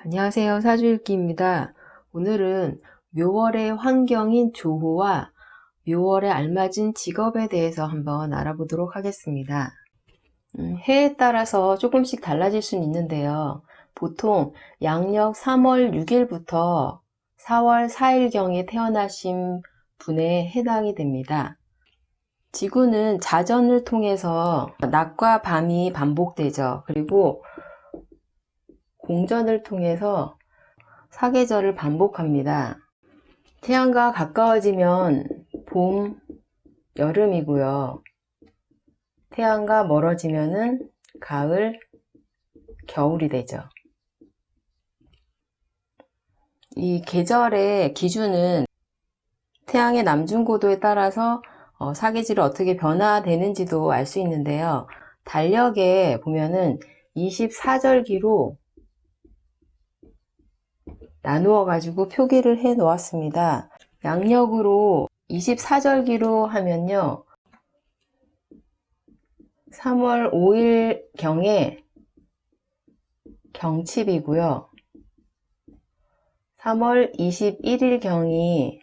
안녕하세요. 사주읽기입니다. 오늘은 묘월의 환경인 조호와 묘월에 알맞은 직업에 대해서 한번 알아보도록 하겠습니다. 해에 따라서 조금씩 달라질 수는 있는데요. 보통 양력 3월 6일부터 4월 4일경에 태어나신 분에 해당이 됩니다. 지구는 자전을 통해서 낮과 밤이 반복되죠. 그리고 공전을 통해서 사계절을 반복합니다. 태양과 가까워지면 봄, 여름이고요. 태양과 멀어지면은 가을, 겨울이 되죠. 이 계절의 기준은 태양의 남중고도에 따라서 사계절이 어떻게 변화되는지도 알 수 있는데요. 달력에 보면은 24절기로 나누어 가지고 표기를 해 놓았습니다. 양력으로 24절기로 하면요, 3월 5일경에 경칩이고요, 3월 21일경이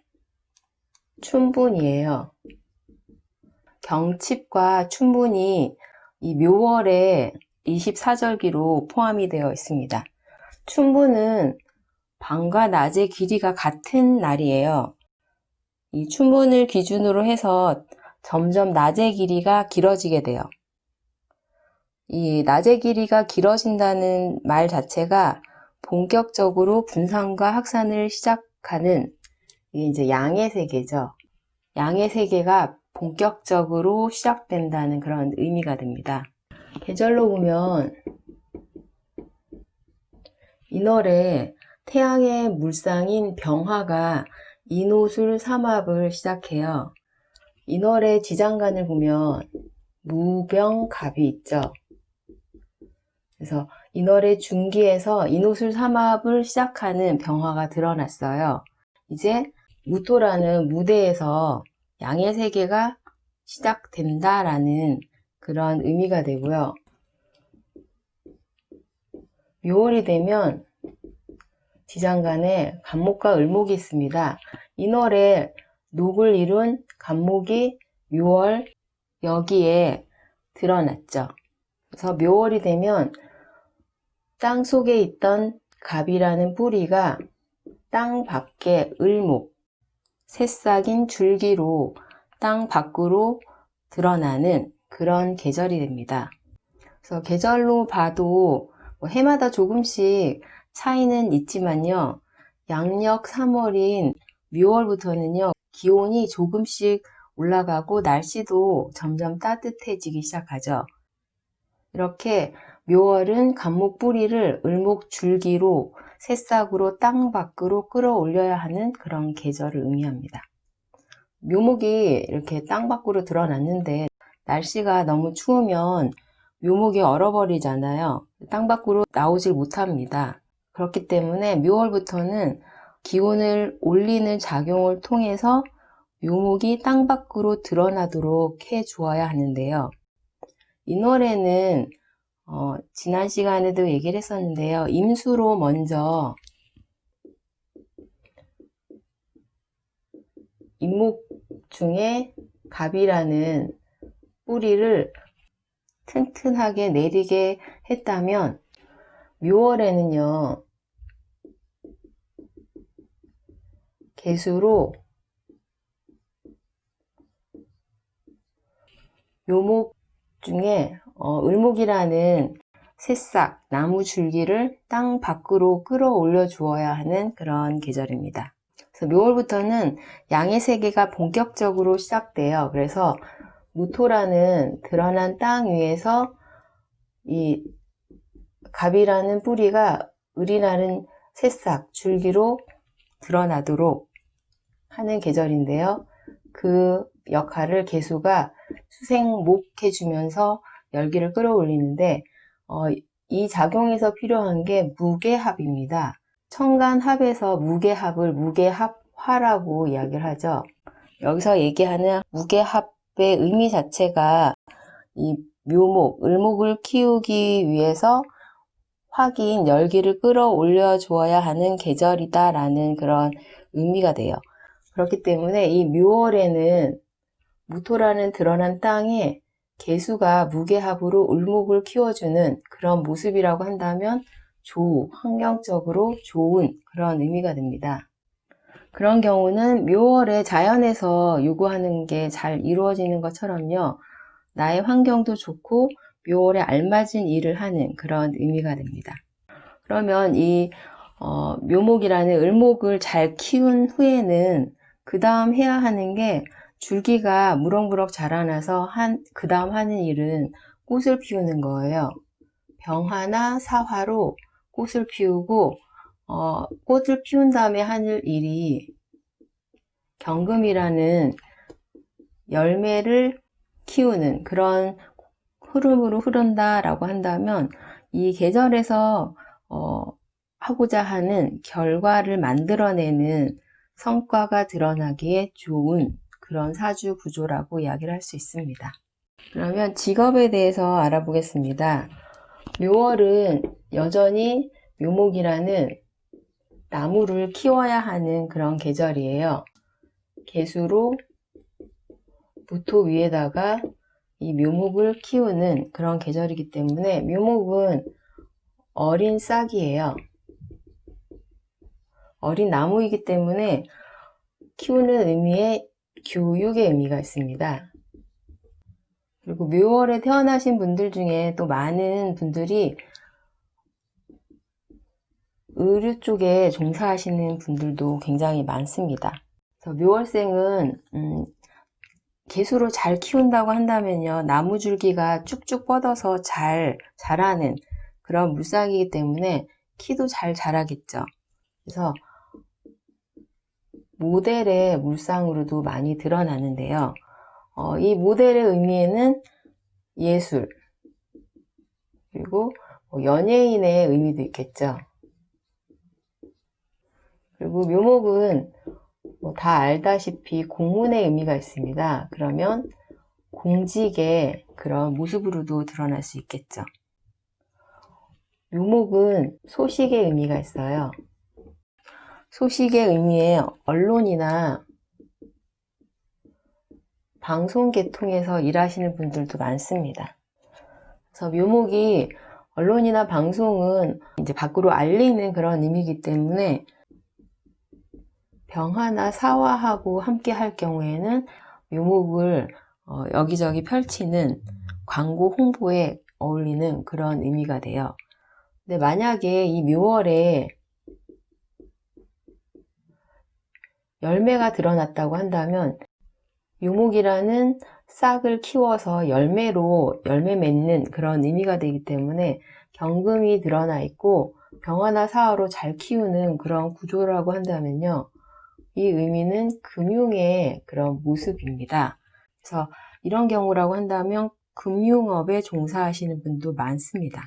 춘분이에요. 경칩과 춘분이 이 묘월의 24절기로 포함이 되어 있습니다. 춘분은 밤과 낮의 길이가 같은 날이에요. 이 춘분을 기준으로 해서 점점 낮의 길이가 길어지게 돼요. 이 낮의 길이가 길어진다는 말 자체가 본격적으로 분산과 확산을 시작하는, 이게 이제 양의 세계죠. 양의 세계가 본격적으로 시작된다는 그런 의미가 됩니다. 계절로 보면 인월에 태양의 물상인 병화가 인오술 삼합을 시작해요. 인월의 지장간을 보면 무병갑이 있죠. 그래서 인월의 중기에서 인오술 삼합을 시작하는 병화가 드러났어요. 이제 무토라는 무대에서 양의 세계가 시작된다라는 그런 의미가 되고요. 묘월이 되면 지장간에 간목과 을목이 있습니다. 인월에 녹을 이룬 간목이 묘월 여기에 드러났죠. 그래서 묘월이 되면 땅 속에 있던 갑이라는 뿌리가 땅 밖에 을목, 새싹인 줄기로 땅 밖으로 드러나는 그런 계절이 됩니다. 그래서 계절로 봐도 해마다 조금씩 차이는 있지만요, 양력 3월인 묘월부터는요, 기온이 조금씩 올라가고 날씨도 점점 따뜻해지기 시작하죠. 이렇게 묘월은 간목 뿌리를 을목 줄기로 새싹으로 땅 밖으로 끌어올려야 하는 그런 계절을 의미합니다. 묘목이 이렇게 땅 밖으로 드러났는데 날씨가 너무 추우면 묘목이 얼어버리잖아요. 땅 밖으로 나오질 못합니다. 그렇기 때문에 묘월부터는 기온을 올리는 작용을 통해서 묘목이 땅 밖으로 드러나도록 해 주어야 하는데요. 인월에는 지난 시간에도 얘기를 했었는데요. 임수로 먼저 임목 중에 갑이라는 뿌리를 튼튼하게 내리게 했다면 묘월에는요, 계수로 묘목 중에 을목이라는 새싹, 나무 줄기를 땅 밖으로 끌어올려 주어야 하는 그런 계절입니다. 그래서 묘월부터는 양의 세계가 본격적으로 시작돼요. 그래서 무토라는 드러난 땅 위에서 이 갑이라는 뿌리가 을이라는 새싹, 줄기로 드러나도록 하는 계절인데요. 그 역할을 계수가 수생목해주면서 열기를 끌어올리는데 이 작용에서 필요한 게 무게합입니다. 천간합에서 무게합을 무게합화라고 이야기를 하죠. 여기서 얘기하는 무게합의 의미 자체가 이 묘목, 을목을 키우기 위해서 화기인 열기를 끌어올려 주어야 하는 계절이다 라는 그런 의미가 돼요. 그렇기 때문에 이 묘월에는 무토라는 드러난 땅에 개수가 무게합으로 을목을 키워주는 그런 모습이라고 한다면 환경적으로 좋은 그런 의미가 됩니다. 그런 경우는 묘월에 자연에서 요구하는 게 잘 이루어지는 것처럼요. 나의 환경도 좋고 묘월에 알맞은 일을 하는 그런 의미가 됩니다. 그러면 이 묘목이라는 을목을 잘 키운 후에는 그 다음 해야 하는 게 줄기가 무럭무럭 자라나서 그 다음 하는 일은 꽃을 피우는 거예요. 병화나 사화로 꽃을 피우고 꽃을 피운 다음에 하는 일이 경금이라는 열매를 키우는 그런 흐름으로 흐른다라고 한다면 이 계절에서 하고자 하는 결과를 만들어내는 성과가 드러나기에 좋은 그런 사주 구조라고 이야기를 할 수 있습니다. 그러면 직업에 대해서 알아보겠습니다. 묘월은 여전히 묘목이라는 나무를 키워야 하는 그런 계절이에요. 개수로 무토 위에다가 이 묘목을 키우는 그런 계절이기 때문에 묘목은 어린 싹이에요. 어린 나무이기 때문에 키우는 의미에 교육의 의미가 있습니다. 그리고 묘월에 태어나신 분들 중에 또 많은 분들이 의류 쪽에 종사하시는 분들도 굉장히 많습니다. 그래서 묘월생은 개수로 잘 키운다고 한다면요, 나무 줄기가 쭉쭉 뻗어서 잘 자라는 그런 물상이기 때문에 키도 잘 자라겠죠. 그래서 모델의 물상으로도 많이 드러나는데요. 이 모델의 의미에는 예술, 그리고 연예인의 의미도 있겠죠. 그리고 묘목은 다 알다시피 공문의 의미가 있습니다. 그러면 공직의 그런 모습으로도 드러날 수 있겠죠. 묘목은 소식의 의미가 있어요. 소식의 의미에 언론이나 방송 계통에서 일하시는 분들도 많습니다. 그래서 묘목이 언론이나 방송은 이제 밖으로 알리는 그런 의미이기 때문에 병화나 사화하고 함께 할 경우에는 묘목을 여기저기 펼치는 광고 홍보에 어울리는 그런 의미가 돼요. 근데 만약에 이 묘월에 열매가 드러났다고 한다면 묘목이라는 싹을 키워서 열매 맺는 그런 의미가 되기 때문에 경금이 드러나 있고 병화나 사화로 잘 키우는 그런 구조라고 한다면요, 이 의미는 금융의 그런 모습입니다. 그래서 이런 경우라고 한다면 금융업에 종사하시는 분도 많습니다.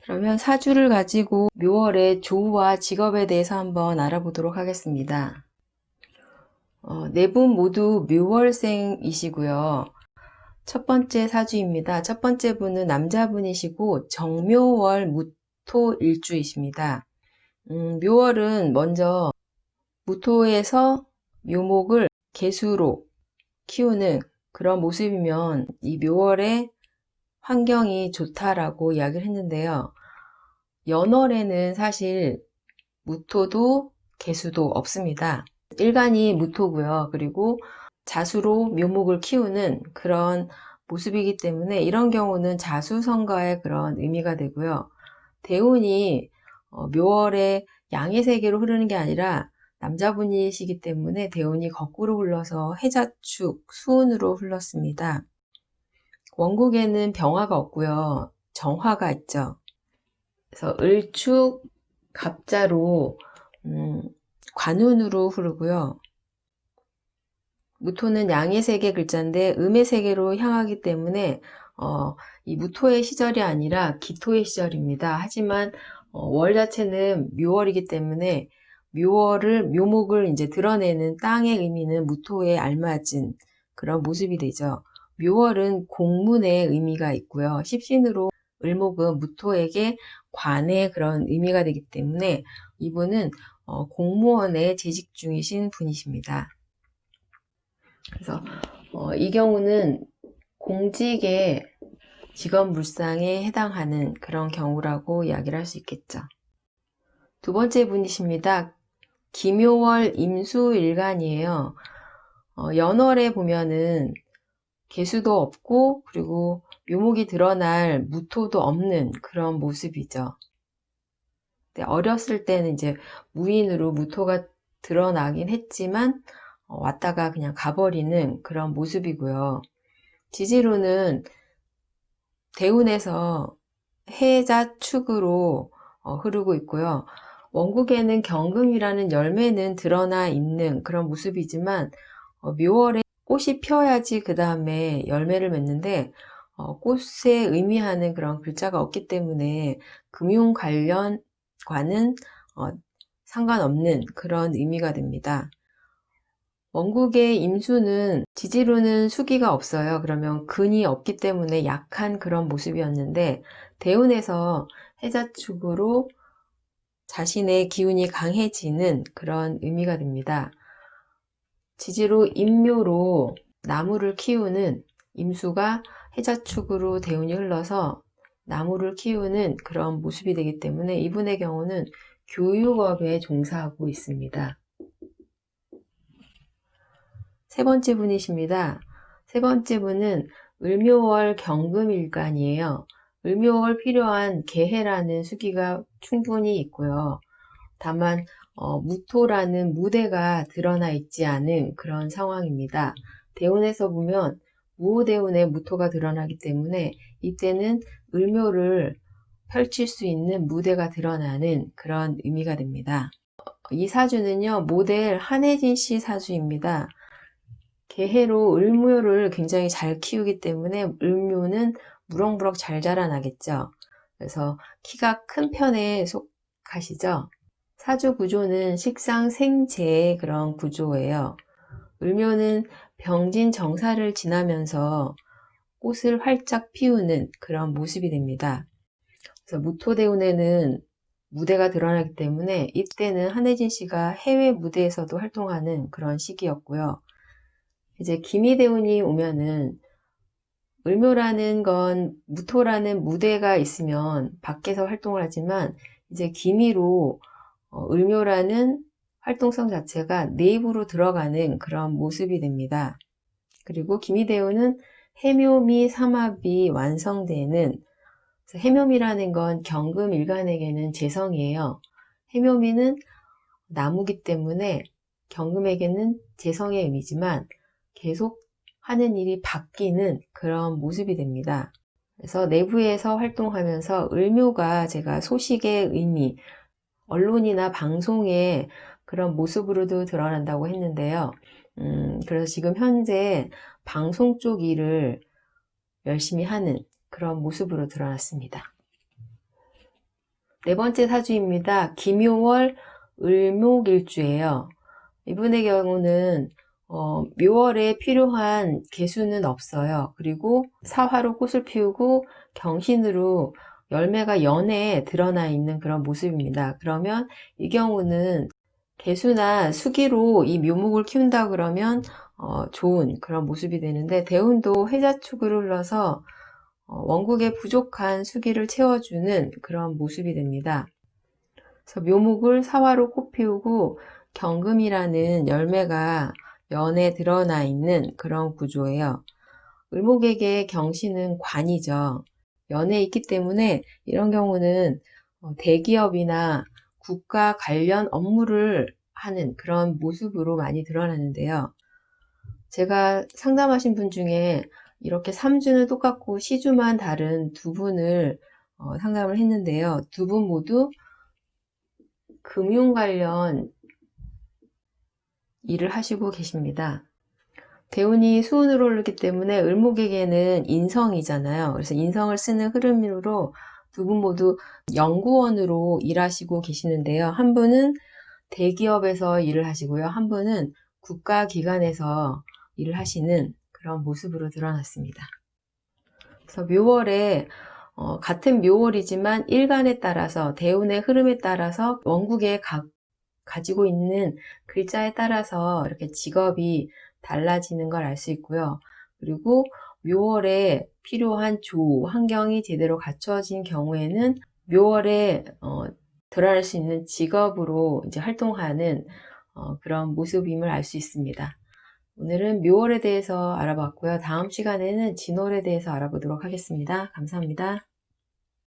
그러면 사주를 가지고 묘월의 조우와 직업에 대해서 한번 알아보도록 하겠습니다. 네 분 모두 묘월생이시고요. 첫 번째 사주입니다. 첫 번째 분은 남자분이시고 정묘월 무토일주이십니다. 묘월은 먼저 무토에서 묘목을 개수로 키우는 그런 모습이면 이 묘월의 환경이 좋다라고 이야기를 했는데요. 연월에는 사실 무토도 개수도 없습니다. 일간이 무토고요. 그리고 자수로 묘목을 키우는 그런 모습이기 때문에 이런 경우는 자수성가의 그런 의미가 되고요. 대운이 묘월에 양의 세계로 흐르는 게 아니라 남자분이시기 때문에 대운이 거꾸로 흘러서 해자축, 수운으로 흘렀습니다. 원국에는 병화가 없고요. 정화가 있죠. 그래서 을축, 갑자로 관운으로 흐르고요. 무토는 양의 세계 글자인데 음의 세계로 향하기 때문에 이 무토의 시절이 아니라 기토의 시절입니다. 하지만 월 자체는 묘월이기 때문에 묘목을 이제 드러내는 땅의 의미는 무토에 알맞은 그런 모습이 되죠. 묘월은 공문의 의미가 있고요. 십신으로 을목은 무토에게 관의 그런 의미가 되기 때문에 이분은 공무원에 재직 중이신 분이십니다. 그래서 이 경우는 공직의 직업물상에 해당하는 그런 경우라고 이야기를 할 수 있겠죠. 두 번째 분이십니다. 기묘월 임수일간이에요. 연월에 보면은 개수도 없고 그리고 묘목이 드러날 무토도 없는 그런 모습이죠. 어렸을 때는 이제 무인으로 무토가 드러나긴 했지만 왔다가 그냥 가버리는 그런 모습이고요. 지지로는 대운에서 해자축으로 흐르고 있고요. 원국에는 경금이라는 열매는 드러나 있는 그런 모습이지만 묘월에 꽃이 펴야지 그 다음에 열매를 맺는데 꽃에 의미하는 그런 글자가 없기 때문에 금융 관련과는 상관없는 그런 의미가 됩니다. 원국의 임수는 지지로는 수기가 없어요. 그러면 근이 없기 때문에 약한 그런 모습이었는데 대운에서 해자축으로 자신의 기운이 강해지는 그런 의미가 됩니다. 지지로 임묘로 나무를 키우는 임수가 해자축으로 대운이 흘러서 나무를 키우는 그런 모습이 되기 때문에 이분의 경우는 교육업에 종사하고 있습니다. 세 번째 분이십니다. 세 번째 분은 을묘월 경금일간이에요. 을묘월 필요한 계해라는 수기가 충분히 있고요. 다만 무토라는 무대가 드러나 있지 않은 그런 상황입니다. 대운에서 보면 무호대운에 무토가 드러나기 때문에 이때는 을묘를 펼칠 수 있는 무대가 드러나는 그런 의미가 됩니다. 이 사주는요, 모델 한혜진 씨 사주입니다. 개해로 을묘를 굉장히 잘 키우기 때문에 을묘는 무럭무럭 잘 자라나겠죠. 그래서 키가 큰 편에 속하시죠. 사주 구조는 식상생재의 그런 구조예요. 을묘는 병진 정사를 지나면서 꽃을 활짝 피우는 그런 모습이 됩니다. 그래서 무토대운에는 무대가 드러나기 때문에 이때는 한혜진 씨가 해외 무대에서도 활동하는 그런 시기였고요. 이제 기미대운이 오면은 을묘라는 건 무토라는 무대가 있으면 밖에서 활동을 하지만 이제 기미로 을묘라는 활동성 자체가 내부로 들어가는 그런 모습이 됩니다. 그리고 기미대운은 해묘미 삼합이 완성되는, 해묘미라는 건 경금일간에게는 재성이에요. 해묘미는 나무기 때문에 경금에게는 재성의 의미지만 계속 하는 일이 바뀌는 그런 모습이 됩니다. 그래서 내부에서 활동하면서 을묘가 제가 소식의 의미, 언론이나 방송의 그런 모습으로도 드러난다고 했는데요. 그래서 지금 현재 방송 쪽 일을 열심히 하는 그런 모습으로 드러났습니다. 네 번째 사주입니다. 기묘월 을목일주예요. 이분의 경우는 묘월에 필요한 개수는 없어요. 그리고 사화로 꽃을 피우고 경신으로 열매가 연에 드러나 있는 그런 모습입니다. 그러면 이 경우는 개수나 수기로 이 묘목을 키운다 그러면 좋은 그런 모습이 되는데 대운도 해자축을 흘러서 원국의 부족한 수기를 채워주는 그런 모습이 됩니다. 그래서 묘목을 사화로 꽃 피우고 경금이라는 열매가 연에 드러나 있는 그런 구조예요. 을목에게 경신은 관이죠. 연에 있기 때문에 이런 경우는 대기업이나 국가 관련 업무를 하는 그런 모습으로 많이 드러나는데요. 제가 상담하신 분 중에 이렇게 3주는 똑같고 시주만 다른 두 분을 상담을 했는데요. 두 분 모두 금융 관련 일을 하시고 계십니다. 대운이 수운으로 오르기 때문에 을목에게는 인성이잖아요. 그래서 인성을 쓰는 흐름으로 두 분 모두 연구원으로 일하시고 계시는데요. 한 분은 대기업에서 일을 하시고요. 한 분은 국가기관에서 일을 하시는 그런 모습으로 드러났습니다. 그래서 묘월에 같은 묘월이지만 일간에 따라서 대운의 흐름에 따라서 원국에 가지고 있는 글자에 따라서 이렇게 직업이 달라지는 걸 알 수 있고요. 그리고 묘월에 필요한 환경이 제대로 갖춰진 경우에는 묘월에 드러날 수 있는 직업으로 이제 활동하는 그런 모습임을 알 수 있습니다. 오늘은 묘월에 대해서 알아봤고요. 다음 시간에는 진월에 대해서 알아보도록 하겠습니다. 감사합니다.